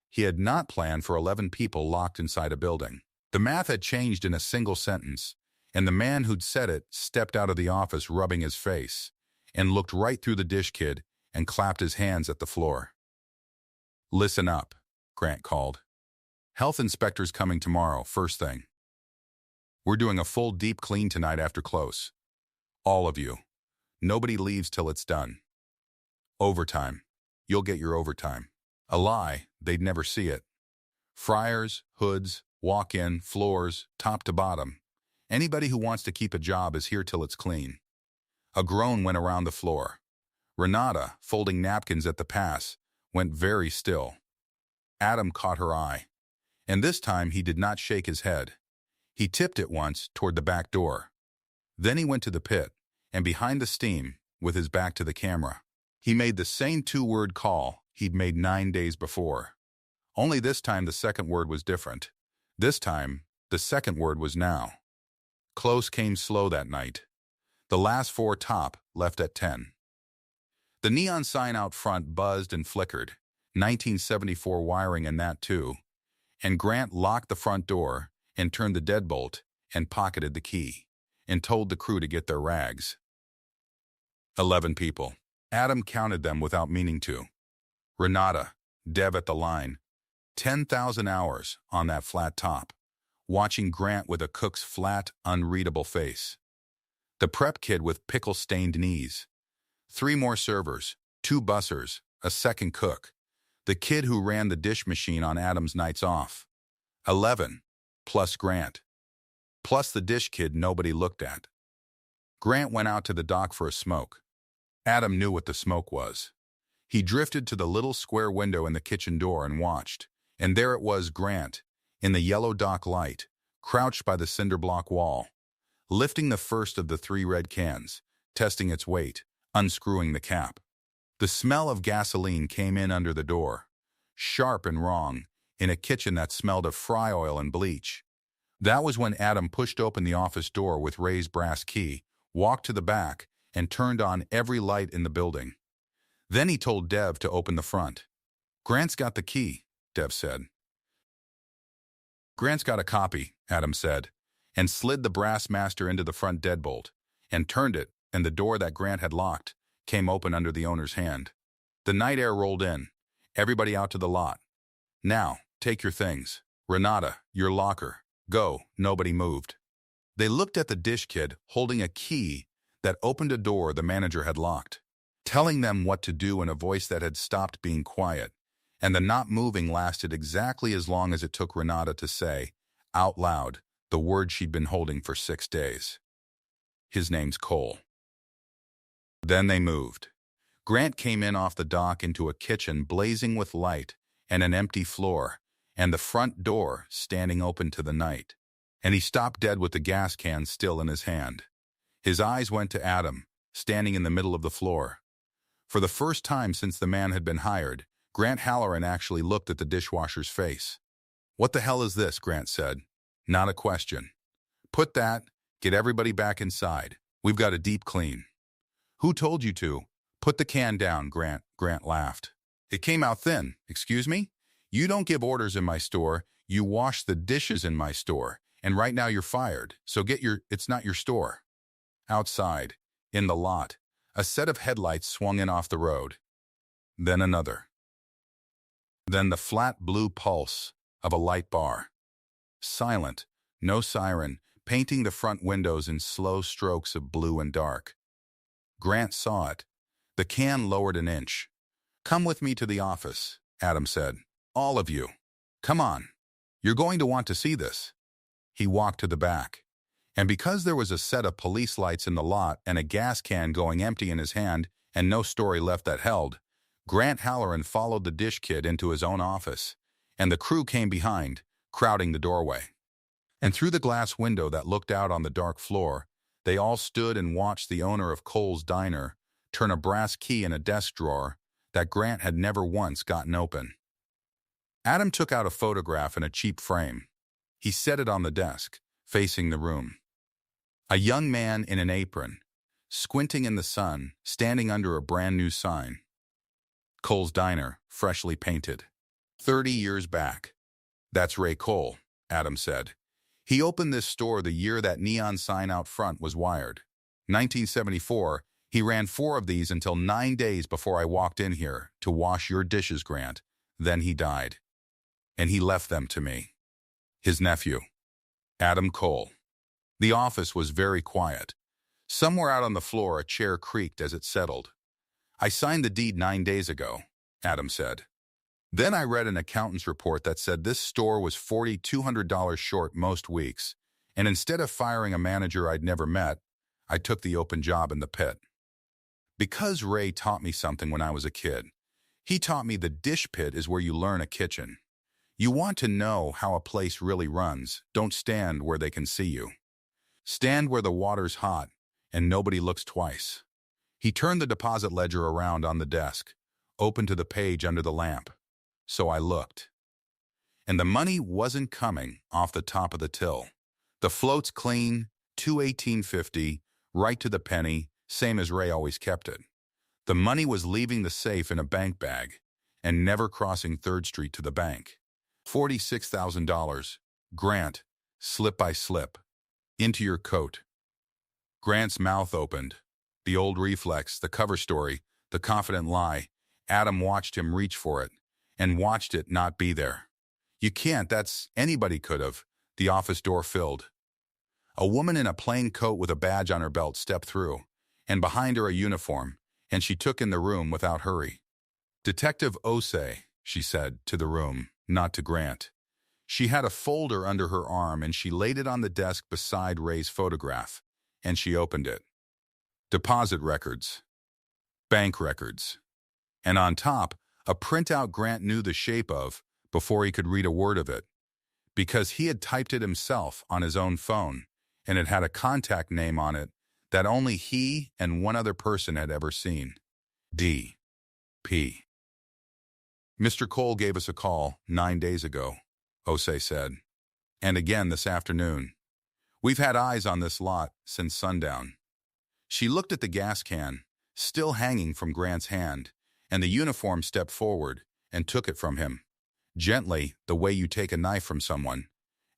He had not planned for 11 people locked inside a building. The math had changed in a single sentence, and the man who'd said it stepped out of the office rubbing his face and looked right through the dish kid and clapped his hands at the floor. "Listen up," Grant called. "Health inspector's coming tomorrow, first thing. We're doing a full deep clean tonight after close. All of you. Nobody leaves till it's done. Overtime. You'll get your overtime." A lie, they'd never see it. Fryers, hoods, walk-in, floors, top to bottom. Anybody who wants to keep a job is here till it's clean. A groan went around the floor. Renata, folding napkins at the pass, went very still. Adam caught her eye, and this time he did not shake his head. He tipped it once toward the back door. Then he went to the pit, and behind the steam, with his back to the camera, he made the same 2-word call he'd made 9 days before. Only this time the second word was different. This time, the second word was now. Close came slow that night. The last 4 top left at 10. The neon sign out front buzzed and flickered, 1974 wiring and that too, and Grant locked the front door and turned the deadbolt and pocketed the key and told the crew to get their rags. 11 people. Adam counted them without meaning to. Renata, Dev at the line, 10,000 hours on that flat top, watching Grant with a cook's flat, unreadable face. The prep kid with pickle-stained knees. 3 more servers, 2 bussers, a second cook. The kid who ran the dish machine on Adam's nights off. 11, plus Grant. Plus the dish kid nobody looked at. Grant went out to the dock for a smoke. Adam knew what the smoke was. He drifted to the little square window in the kitchen door and watched, and there it was, Grant, in the yellow dock light, crouched by the cinder block wall, lifting the first of the 3 red cans, testing its weight, unscrewing the cap. The smell of gasoline came in under the door, sharp and wrong, in a kitchen that smelled of fry oil and bleach. That was when Adam pushed open the office door with raised brass key, walked to the back, and turned on every light in the building. Then he told Dev to open the front. "Grant's got the key," Dev said. "Grant's got a copy," Adam said, and slid the brass master into the front deadbolt, and turned it, and the door that Grant had locked came open under the owner's hand. The night air rolled in. Everybody out to the lot. "Now, take your things. Renata, your locker. Go." Nobody moved. They looked at the dish kid holding a key that opened a door the manager had locked, telling them what to do in a voice that had stopped being quiet, and the not moving lasted exactly as long as it took Renata to say, out loud, the word she'd been holding for 6 days. "His name's Cole." Then they moved. Grant came in off the dock into a kitchen blazing with light and an empty floor, and the front door standing open to the night. And he stopped dead with the gas can still in his hand. His eyes went to Adam, standing in the middle of the floor. For the first time since the man had been hired, Grant Halloran actually looked at the dishwasher's face. "What the hell is this?" Grant said. "Not a question. Put that, get everybody back inside. We've got a deep clean." "Who told you to?" "Put the can down, Grant." Grant laughed. "It came out thin. Excuse me? You don't give orders in my store. You wash the dishes in my store, and right now you're fired, so it's not your store. Outside, in the lot, a set of headlights swung in off the road. Then another. Then the flat blue pulse of a light bar. Silent, no siren, painting the front windows in slow strokes of blue and dark. Grant saw it. The can lowered an inch. "Come with me to the office," Adam said. "All of you. Come on. You're going to want to see this." He walked to the back. And because there was a set of police lights in the lot and a gas can going empty in his hand and no story left that held, Grant Halloran followed the dish kid into his own office, and the crew came behind, crowding the doorway. And through the glass window that looked out on the dark floor, they all stood and watched the owner of Cole's Diner turn a brass key in a desk drawer that Grant had never once gotten open. Adam took out a photograph in a cheap frame. He set it on the desk, facing the room. A young man in an apron, squinting in the sun, standing under a brand-new sign. Cole's Diner, freshly painted. 30 years back. "That's Ray Cole," Adam said. "He opened this store the year that neon sign out front was wired. 1974, he ran 4 of these until 9 days before I walked in here to wash your dishes, Grant. Then he died. And he left them to me." His nephew, Adam Cole. The office was very quiet. Somewhere out on the floor, a chair creaked as it settled. "I signed the deed 9 days ago," Adam said. "Then I read an accountant's report that said this store was $4,200 short most weeks, and instead of firing a manager I'd never met, I took the open job in the pit. Because Ray taught me something when I was a kid. He taught me the dish pit is where you learn a kitchen. You want to know how a place really runs, don't stand where they can see you. Stand where the water's hot and nobody looks twice." He turned the deposit ledger around on the desk, open to the page under the lamp. So I looked. And the money wasn't coming off the top of the till. The float's clean, $218.50, right to the penny, same as Ray always kept it. The money was leaving the safe in a bank bag and never crossing 3rd Street to the bank. $46,000. "Grant, slip by slip. Into your coat." Grant's mouth opened. The old reflex, the cover story, the confident lie. Adam watched him reach for it, and watched it not be there. "You can't, anybody could have." The office door filled. A woman in a plain coat with a badge on her belt stepped through, and behind her a uniform, and she took in the room without hurry. "Detective Osei," she said, to the room, not to Grant. She had a folder under her arm, and she laid it on the desk beside Ray's photograph, and she opened it. Deposit records. Bank records. And on top, a printout Grant knew the shape of before he could read a word of it, because he had typed it himself on his own phone, and it had a contact name on it that only he and one other person had ever seen. D.P. "Mr. Cole gave us a call 9 days ago," Osei said. "And again this afternoon. We've had eyes on this lot since sundown." She looked at the gas can, still hanging from Grant's hand, and the uniform stepped forward and took it from him, gently, the way you take a knife from someone,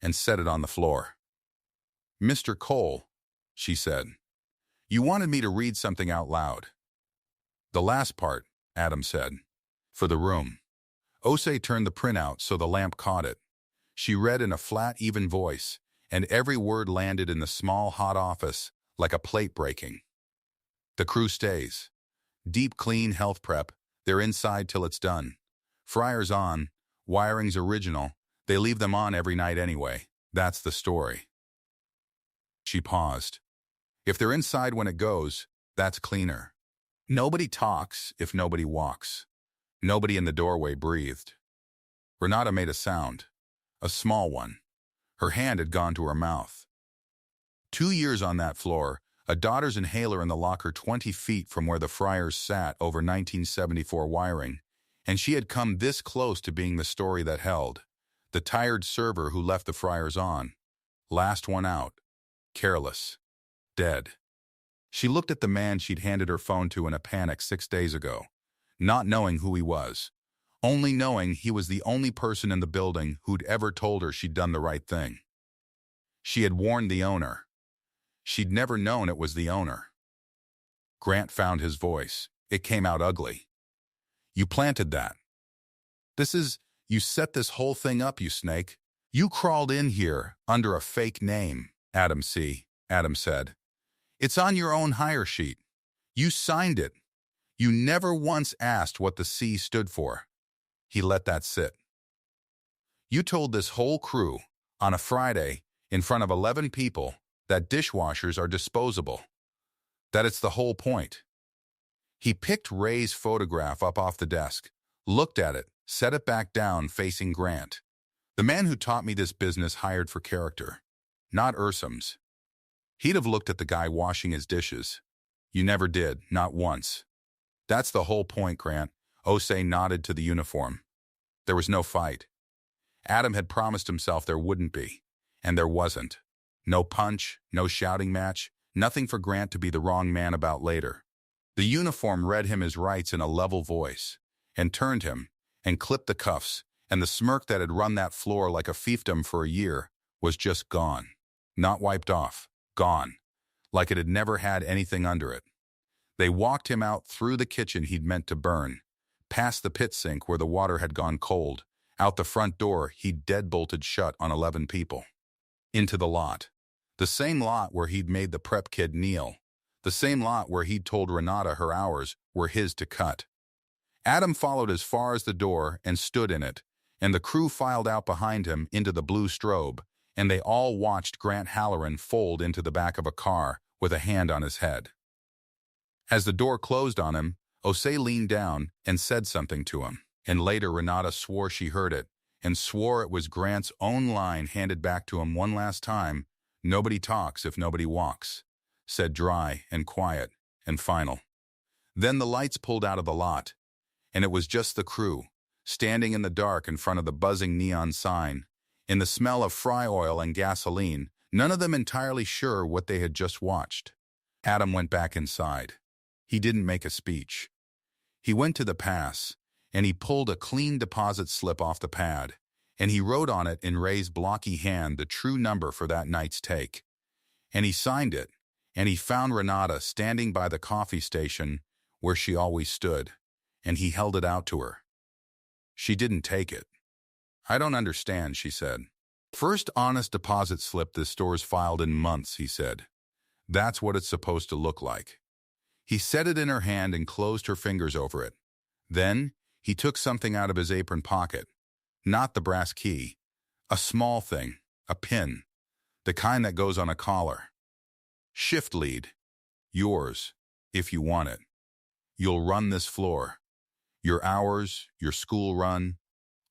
and set it on the floor. "Mr. Cole," she said, "you wanted me to read something out loud." "The last part," Adam said, "for the room." Osei turned the printout so the lamp caught it. She read in a flat, even voice, and every word landed in the small, hot office like a plate breaking. "The crew stays. Deep clean health prep. They're inside till it's done. Fryer's on. Wiring's original. They leave them on every night anyway. That's the story." She paused. "If they're inside when it goes, that's cleaner. Nobody talks if nobody walks." Nobody in the doorway breathed. Renata made a sound, a small one. Her hand had gone to her mouth. 2 years on that floor, a daughter's inhaler in the locker 20 feet from where the Fryers sat over 1974 wiring, and she had come this close to being the story that held. The tired server who left the Fryers on. Last one out. Careless. Dead. She looked at the man she'd handed her phone to in a panic 6 days ago, not knowing who he was, only knowing he was the only person in the building who'd ever told her she'd done the right thing. She had warned the owner. She'd never known it was the owner. Grant found his voice. It came out ugly. "You planted that. You set this whole thing up, you snake. You crawled in here under a fake name, Adam said. "It's on your own hire sheet. You signed it. You never once asked what the C stood for." He let that sit. "You told this whole crew, on a Friday, in front of 11 people, that dishwashers are disposable. That it's the whole point." He picked Ray's photograph up off the desk, looked at it, set it back down facing Grant. "The man who taught me this business hired for character, not Ursum's." He'd have looked at the guy washing his dishes. "You never did, not once." "That's the whole point, Grant." Osei nodded to the uniform. There was no fight. Adam had promised himself there wouldn't be, and there wasn't. No punch, no shouting match, nothing for Grant to be the wrong man about later. The uniform read him his rights in a level voice, and turned him, and clipped the cuffs, and the smirk that had run that floor like a fiefdom for a year was just gone. Not wiped off, gone, like it had never had anything under it. They walked him out through the kitchen he'd meant to burn, past the pit sink where the water had gone cold, out the front door he'd deadbolted shut on 11 people. Into the lot. The same lot where he'd made the prep kid kneel. The same lot where he'd told Renata her hours were his to cut. Adam followed as far as the door and stood in it, and the crew filed out behind him into the blue strobe, and they all watched Grant Halloran fold into the back of a car with a hand on his head. As the door closed on him, Osei leaned down and said something to him, and later Renata swore she heard it, and swore it was Grant's own line handed back to him one last time. "Nobody talks if nobody walks," said dry and quiet and final. Then the lights pulled out of the lot, and it was just the crew, standing in the dark in front of the buzzing neon sign, in the smell of fry oil and gasoline, none of them entirely sure what they had just watched. Adam went back inside. He didn't make a speech. He went to the pass, and he pulled a clean deposit slip off the pad, and he wrote on it in Ray's blocky hand the true number for that night's take. And he signed it, and he found Renata standing by the coffee station where she always stood, and he held it out to her. She didn't take it. "I don't understand," she said. "First honest deposit slip this store's filed in months," he said. "That's what it's supposed to look like." He set it in her hand and closed her fingers over it. Then he took something out of his apron pocket. Not the brass key. A small thing. A pin. The kind that goes on a collar. "Shift lead. Yours, if you want it. You'll run this floor. Your hours, your school run,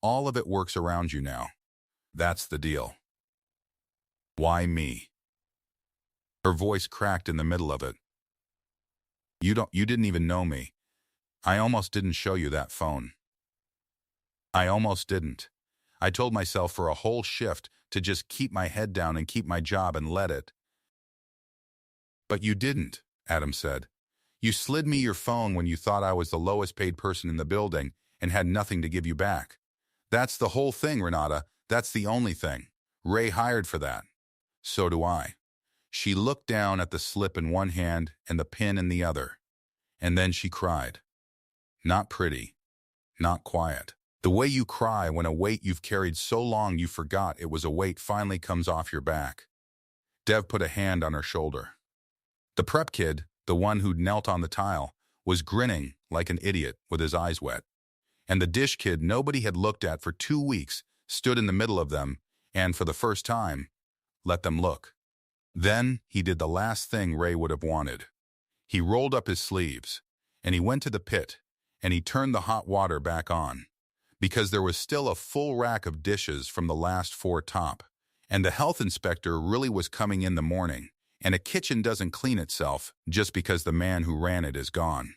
all of it works around you now. That's the deal." "Why me?" Her voice cracked in the middle of it. You didn't even know me. I almost didn't show you that phone. I almost didn't. I told myself for a whole shift to just keep my head down and keep my job and let it. But you didn't," Adam said. "You slid me your phone when you thought I was the lowest paid person in the building and had nothing to give you back. That's the whole thing, Renata. That's the only thing. Ray hired for that. So do I." She looked down at the slip in one hand and the pin in the other. And then she cried. Not pretty. Not quiet. The way you cry when a weight you've carried so long you forgot it was a weight finally comes off your back. Dev put a hand on her shoulder. The prep kid, the one who'd knelt on the tile, was grinning like an idiot with his eyes wet. And the dish kid nobody had looked at for 2 weeks stood in the middle of them and, for the first time, let them look. Then he did the last thing Ray would have wanted. He rolled up his sleeves, and he went to the pit, and he turned the hot water back on, because there was still a full rack of dishes from the last 4 top, and the health inspector really was coming in the morning, and a kitchen doesn't clean itself just because the man who ran it is gone.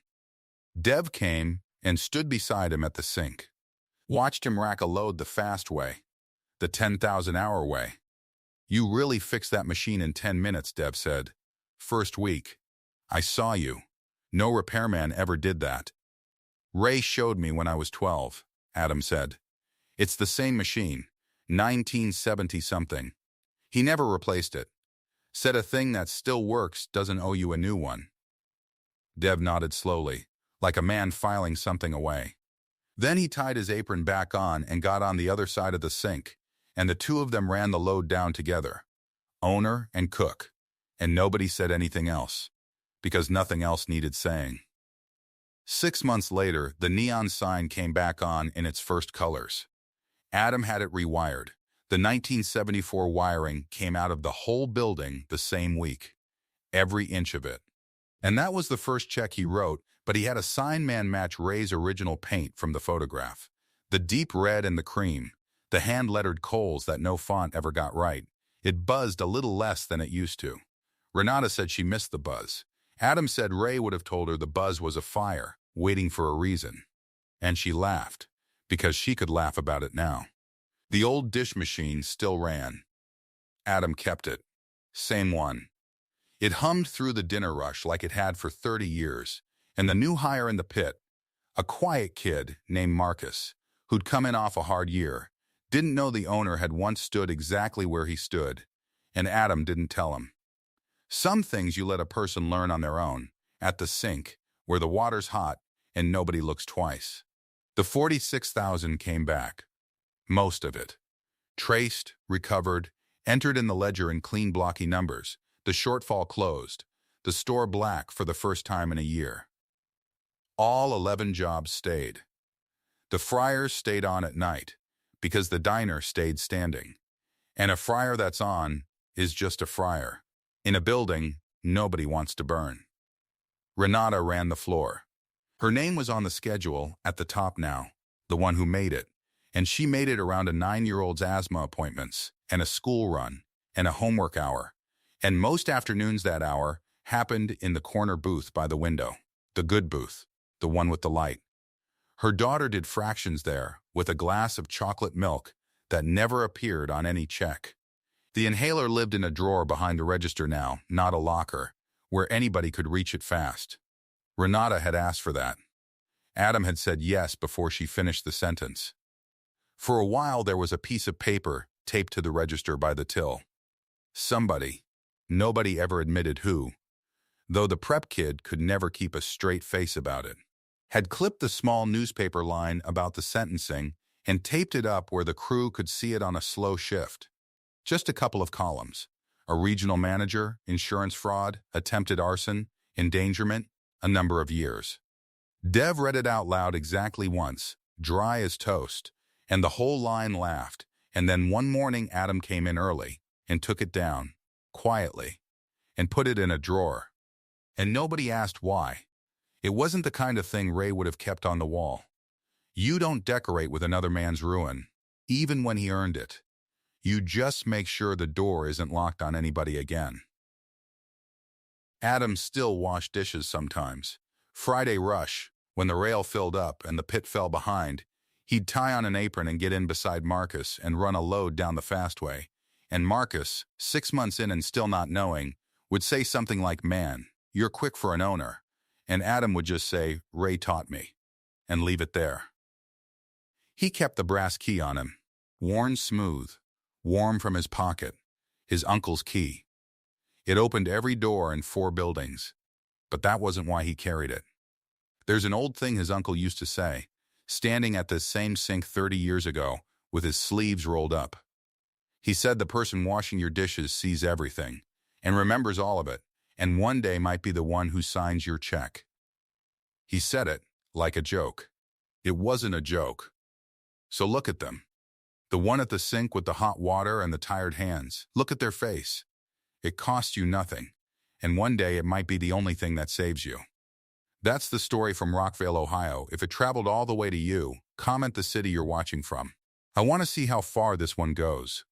Dev came and stood beside him at the sink, watched him rack a load the fast way, the 10,000-hour way. You really fixed that machine in 10 minutes, Dev said. First week. I saw you. No repairman ever did that. Ray showed me when I was 12. Adam said. It's the same machine, 1970-something. He never replaced it. Said a thing that still works doesn't owe you a new one. Dev nodded slowly, like a man filing something away. Then he tied his apron back on and got on the other side of the sink, and the two of them ran the load down together, owner and cook, and nobody said anything else, because nothing else needed saying. 6 months later, the neon sign came back on in its first colors. Adam had it rewired. The 1974 wiring came out of the whole building the same week, every inch of it. And that was the first check he wrote, but he had a sign man match Ray's original paint from the photograph. The deep red and the cream, the hand-lettered coals that no font ever got right. It buzzed a little less than it used to. Renata said she missed the buzz. Adam said Ray would have told her the buzz was a fire, waiting for a reason. And she laughed, because she could laugh about it now. The old dish machine still ran. Adam kept it. Same one. It hummed through the dinner rush like it had for 30 years, and the new hire in the pit, a quiet kid named Marcus, who'd come in off a hard year, didn't know the owner had once stood exactly where he stood, and Adam didn't tell him. Some things you let a person learn on their own, at the sink, where the water's hot and nobody looks twice. The 46,000 came back. Most of it. Traced, recovered, entered in the ledger in clean blocky numbers, the shortfall closed, the store black for the first time in a year. All 11 jobs stayed. The fryers stayed on at night, because the diner stayed standing. And a fryer that's on is just a fryer. In a building, nobody wants to burn. Renata ran the floor. Her name was on the schedule at the top now, the one who made it. And she made it around a 9-year-old's asthma appointments, and a school run, and a homework hour. And most afternoons that hour happened in the corner booth by the window, the good booth, the one with the light. Her daughter did fractions there, with a glass of chocolate milk that never appeared on any check. The inhaler lived in a drawer behind the register now, not a locker, where anybody could reach it fast. Renata had asked for that. Adam had said yes before she finished the sentence. For a while there was a piece of paper taped to the register by the till. Somebody, nobody ever admitted who, though the prep kid could never keep a straight face about it, had clipped the small newspaper line about the sentencing and taped it up where the crew could see it on a slow shift. Just a couple of columns. A regional manager, insurance fraud, attempted arson, endangerment, a number of years. Dev read it out loud exactly once, dry as toast, and the whole line laughed, and then one morning Adam came in early and took it down, quietly, and put it in a drawer. And nobody asked why. It wasn't the kind of thing Ray would have kept on the wall. You don't decorate with another man's ruin, even when he earned it. You just make sure the door isn't locked on anybody again. Adam still washed dishes sometimes. Friday rush, when the rail filled up and the pit fell behind, he'd tie on an apron and get in beside Marcus and run a load down the fast way. And Marcus, 6 months in and still not knowing, would say something like, "Man, you're quick for an owner." And Adam would just say, "Ray taught me," and leave it there. He kept the brass key on him, worn smooth, warm from his pocket, his uncle's key. It opened every door in 4 buildings, but that wasn't why he carried it. There's an old thing his uncle used to say, standing at this same sink 30 years ago with his sleeves rolled up. He said the person washing your dishes sees everything and remembers all of it, and one day might be the one who signs your check. He said it like a joke. It wasn't a joke. So look at them. The one at the sink with the hot water and the tired hands. Look at their face. It costs you nothing, and one day it might be the only thing that saves you. That's the story from Rockvale, Ohio. If it traveled all the way to you, comment the city you're watching from. I want to see how far this one goes.